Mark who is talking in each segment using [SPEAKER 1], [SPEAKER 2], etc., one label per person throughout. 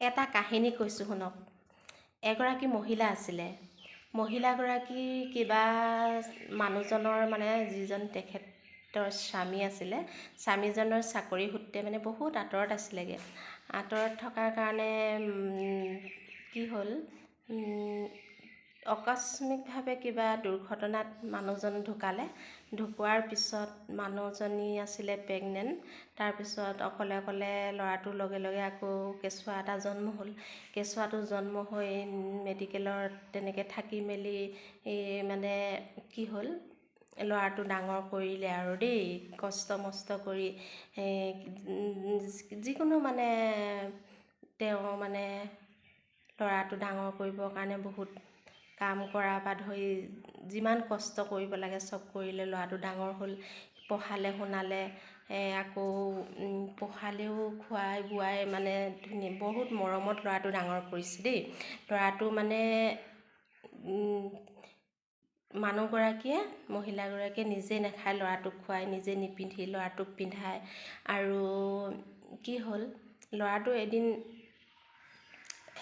[SPEAKER 1] এটা কাহিনী কৈছোঁ শুনক। এগৰাকী মহিলা আছিলে। মহিলাগৰাকীৰ কিবা মানুহজনৰ যিজন তেখেতৰ স্বামী আছিলে, স্বামীজনৰ চাকৰি সূত্ৰে বহুত আঁতৰত আছিলেগৈ। আঁতৰত থকাৰ কাৰণে কি হ'ল, আকস্মিকভাৱে কিবা দুৰ্ঘটনাত মানুহজন ঢুকালে। ঢুকোৱাৰ পিছত মানুহজনী আছিলে প্ৰেগনেণ্ট। তাৰপিছত অকলে অকলে ল'ৰাটোৰ লগে লগে আকৌ কেঁচুৱা এটা জন্ম হ'ল। কেঁচুৱাটো জন্ম হৈ মেডিকেলত তেনেকৈ থাকি মেলি কি হ'ল, ল'ৰাটো ডাঙৰ কৰিলে আৰু দেই, কষ্ট মষ্ট কৰি যিকোনো তেওঁ ল'ৰাটো ডাঙৰ কৰিবৰ কাৰণে বহুত কাম কৰা পৰা ধৰি যিমান কষ্ট কৰিব লাগে চব কৰিলে। ল'ৰাটো ডাঙৰ হ'ল, পঢ়ালে শুনালে, আকৌ পঢ়ালেও খুৱাই বোৱাই বহুত মৰমত ল'ৰাটো ডাঙৰ কৰিছে দেই। ল'ৰাটো মানুহগৰাকীয়ে, মহিলাগৰাকীয়ে নিজে নাখায়, ল'ৰাটোক খুৱাই, নিজে নিপিন্ধি ল'ৰাটোক পিন্ধায়। আৰু কি হ'ল, ল'ৰাটো এদিন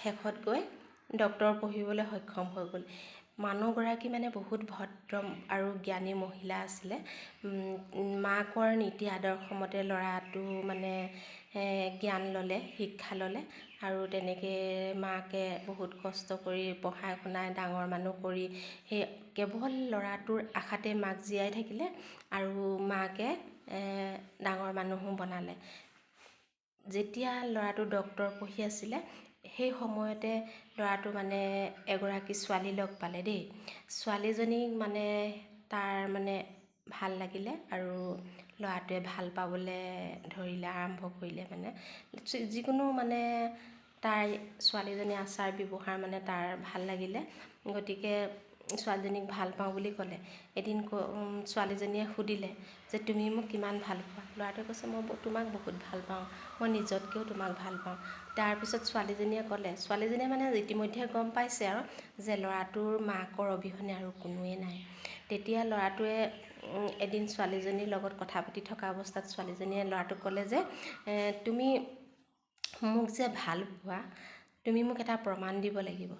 [SPEAKER 1] শেষত গৈ ডক্তৰ পঢ়িবলৈ সক্ষম হৈ গ'ল। মানুহগৰাকী বহুত ভদ্ৰ আৰু জ্ঞানী মহিলা আছিলে। মাকৰ নীতি আদৰ্শ মতে ল'ৰাটো জ্ঞান ল'লে, শিক্ষা ল'লে। আৰু তেনেকৈ মাকে বহুত কষ্ট কৰি পঢ়াই শুনাই ডাঙৰ মানুহ কৰি সেই কেৱল ল'ৰাটোৰ আশাতে মাক জীয়াই থাকিলে আৰু মাকে ডাঙৰ মানুহো বনালে। যেতিয়া ল'ৰাটো ডক্তৰ পঢ়ি আছিলে, সেই সময়তে ল'ৰাটো এগৰাকী ছোৱালী লগ পালে দেই। ছোৱালীজনীক তাৰ ভাল লাগিলে আৰু ল'ৰাটোৱে ভাল পাবলৈ ধৰিলে, আৰম্ভ কৰিলে। যিকোনো তাৰ ছোৱালীজনীৰ আচাৰ ব্যৱহাৰ তাৰ ভাল লাগিলে। গতিকে ছোৱালীজনীক ভাল পাওঁ বুলি ক'লে। এদিন ছোৱালীজনীয়ে সুধিলে যে তুমি মোক কিমান ভাল পোৱা? ল'ৰাটোৱে কৈছে মই তোমাক বহুত ভাল পাওঁ, মই নিজতকৈও তোমাক ভাল পাওঁ। তাৰপিছত ছোৱালীজনীয়ে ক'লে, ছোৱালীজনীয়ে ইতিমধ্যে গম পাইছে আৰু যে ল'ৰাটোৰ মাকৰ অবিহনে আৰু কোনোৱে নাই। তেতিয়া ল'ৰাটোৱে এদিন ছোৱালীজনীৰ লগত কথা পাতি থকা অৱস্থাত ছোৱালীজনীয়ে ল'ৰাটোক ক'লে যে তুমি মোক যে ভাল পোৱা, তুমি মোক এটা প্ৰমাণ দিব লাগিব।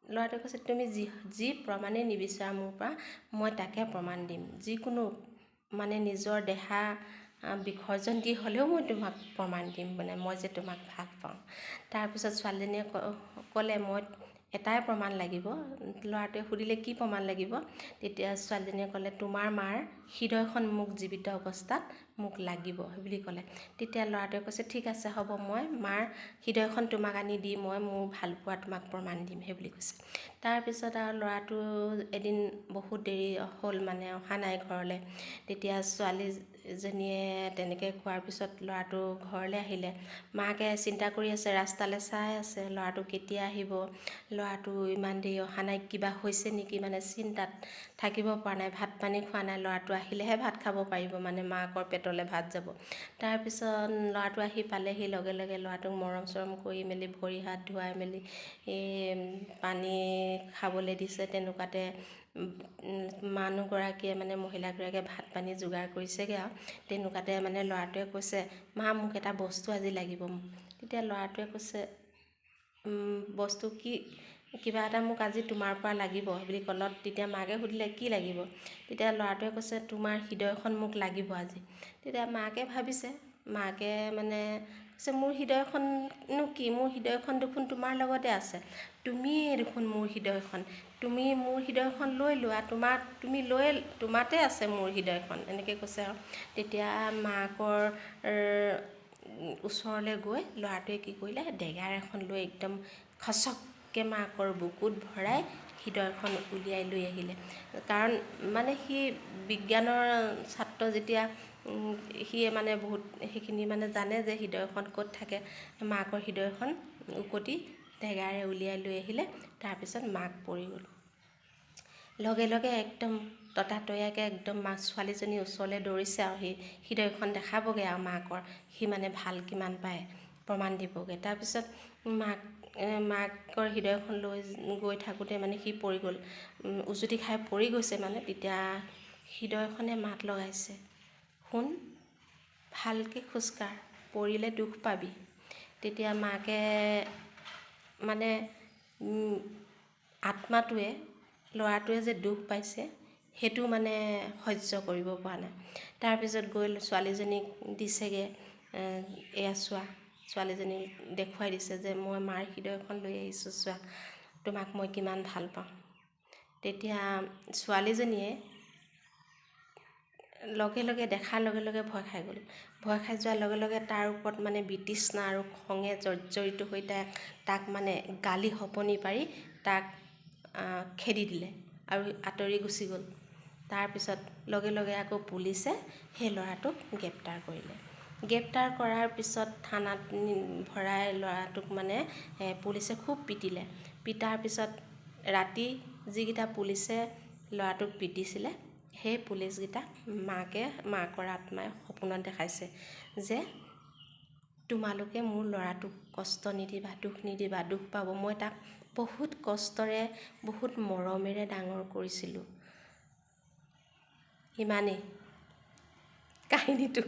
[SPEAKER 1] ল'ৰাটোৱে কৈছে তুমি যি প্ৰমাণেই নিবিচাৰা মোৰ পৰা, মই তাকে প্ৰমাণ দিম। যিকোনো নিজৰ দেহা বিসৰ্জন দি হ'লেও মই তোমাক প্ৰমাণ দিম মই যে তোমাক ভাল পাওঁ। তাৰপিছত ছোৱালীজনীয়ে ক'লে মই এটাই প্ৰমাণ লাগিব। ল'ৰাটোৱে সুধিলে কি প্ৰমাণ লাগিব? তেতিয়া ছোৱালীজনীয়ে ক'লে তোমাৰ মাৰ হৃদয়খন মোক জীৱিত অৱস্থাত মোক লাগিব বুলি ক'লে। তেতিয়া ল'ৰাটোৱে কৈছে ঠিক আছে হ'ব, মই মাৰ হৃদয়খন তোমাক আনি দি মই মোৰ ভাল পোৱা তোমাক প্ৰমাণ দিম সেই বুলি কৈছে। তাৰপিছত আৰু ল'ৰাটো এদিন বহুত দেৰি হ'ল অহা নাই ঘৰলৈ। তেতিয়া ছোৱালীজনীয়ে তেনেকৈ কোৱাৰ পিছত ল'ৰাটো ঘৰলৈ আহিলে। মাকে চিন্তা কৰি আছে, ৰাস্তালৈ চাই আছে ল'ৰাটো কেতিয়া আহিব, ল'ৰাটো ইমান দেৰি অহা নাই, কিবা হৈছে নেকি চিন্তাত থাকিব পৰা নাই। ভাত পানী খোৱা নাই, ল'ৰাটো আহিলেহে ভাত খাব পাৰিব, মাকৰ পেটলৈ ভাত যাব। তাৰপিছত ল'ৰাটো আহি পালেহি, লগে লগে ল'ৰাটোক মৰম চৰম কৰি মেলি ভৰি হাত ধুৱাই মেলি পানী খাবলৈ দিছে। তেনেকুৱাতে মানুহগৰাকীয়ে মহিলাগৰাকীয়ে ভাত পানী যোগাৰ কৰিছেগৈ আৰু তেনেকুৱাতে ল'ৰাটোৱে কৈছে মা মোক এটা বস্তু আজি লাগিব। তেতিয়া ল'ৰাটোৱে কৈছে বস্তু কি, কিবা এটা মোক আজি তোমাৰ পৰা লাগিব বুলি ক'লত তেতিয়া মাকে সুধিলে কি লাগিব? তেতিয়া ল'ৰাটোৱে কৈছে তোমাৰ হৃদয়খন মোক লাগিব আজি। তেতিয়া মাকে ভাবিছে, মাকে কৈছে মোৰ হৃদয়খননো কি, মোৰ হৃদয়খন দেখোন তোমাৰ লগতে আছে, তুমিয়ে দেখোন মোৰ হৃদয়খন, তুমি মোৰ হৃদয়খন লৈ লোৱা, তুমি লৈ তোমাতে আছে মোৰ হৃদয়খন, এনেকৈ কৈছে আৰু। তেতিয়া মাকৰ ওচৰলৈ গৈ ল'ৰাটোৱে কি কৰিলে, ডেগাৰ এখন লৈ একদম খচককৈ মাকৰ বুকুত ভৰাই হৃদয়খন উলিয়াই লৈ আহিলে। কাৰণ সি বিজ্ঞানৰ ছাত্ৰ যেতিয়া, সি বহুত সেইখিনি জানে যে হৃদয়খন ক'ত থাকে। মাকৰ হৃদয়খন উকটি ডেগাৰে উলিয়াই লৈ আহিলে। তাৰপিছত মাক পৰি গ'ল। লগে লগে একদম ততাতৈয়াকৈ একদম ছোৱালীজনীৰ ওচৰলৈ দৌৰিছে আৰু সি হৃদয়খন দেখাবগৈ আৰু মাকৰ সি ভাল কিমান পায় প্ৰমাণ দিবগৈ। তাৰপিছত মাকৰ হৃদয়খন লৈ গৈ থাকোঁতে সি পৰি গ'ল, উজুতি খাই পৰি গৈছে। তেতিয়া হৃদয়খনে মাত লগাইছে, শুন ভালকৈ খোজকাঢ়, পৰিলে দুখ পাবি। তেতিয়া মাকে মানে আত্মাটোৱে ল'ৰাটোৱে যে দুখ পাইছে সেইটো মানে সহ্য কৰিব পৰা নাই। তাৰপিছত গৈ ছোৱালীজনীক দিছেগৈ, এয়া চোৱা, ছোৱালীজনীক দেখুৱাই দিছে যে মই মাৰ হৃদয়খন লৈ আহিছোঁ, চোৱা তোমাক মই কিমান ভাল পাওঁ। তেতিয়া ছোৱালীজনীয়ে লগে লগে দেখাৰ লগে লগে ভয় খাই গ'ল। ভয় খাই যোৱাৰ লগে লগে তাৰ ওপৰত মানে বিতৃষ্ণা আৰু খঙে জৰ্জৰিত হৈ তাক মানে গালি শপনি পাৰি তাক খেদি দিলে আৰু আঁতৰি গুচি গ'ল। তাৰপিছত লগে লগে আকৌ পুলিচে সেই ল'ৰাটোক গ্ৰেপ্তাৰ কৰিলে। গ্ৰেপ্তাৰ কৰাৰ পিছত থানাত ভৰাই ল'ৰাটোক মানে পুলিচে খুব পিটিলে। পিটাৰ পিছত ৰাতি যিকেইটা পুলিচে ল'ৰাটোক পিটিছিলে সেই পুলিচকেইটাক মাকৰ আত্মাই সপোনত দেখাইছে যে তোমালোকে মোৰ ল'ৰাটোক কষ্ট নিদিবা, দুখ নিদিবা, দুখ পাব, মই তাক বহুত কষ্টৰে বহুত মৰমেৰে ডাঙৰ কৰিছিলোঁ। ইমানেই কাহিনীটো।